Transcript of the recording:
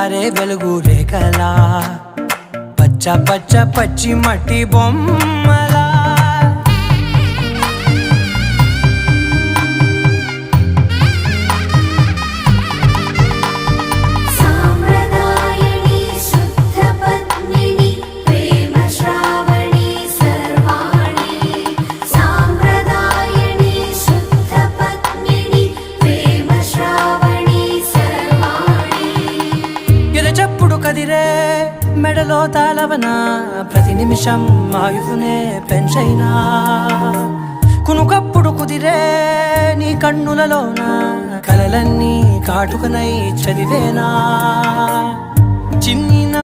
జారే వెలుగు రేఖలా పచ్చ పచ్చ పచ్చి మట్టి బొమ్మలా చెప్పుడు కదిరే మెడలో తాళవన ప్రతి నిమిషం ఆయుధునే పెంచైనా కునుకప్పుడు కుదిరే నీ కన్నులలోన కలలన్నీ కాటుకనై చదివేనా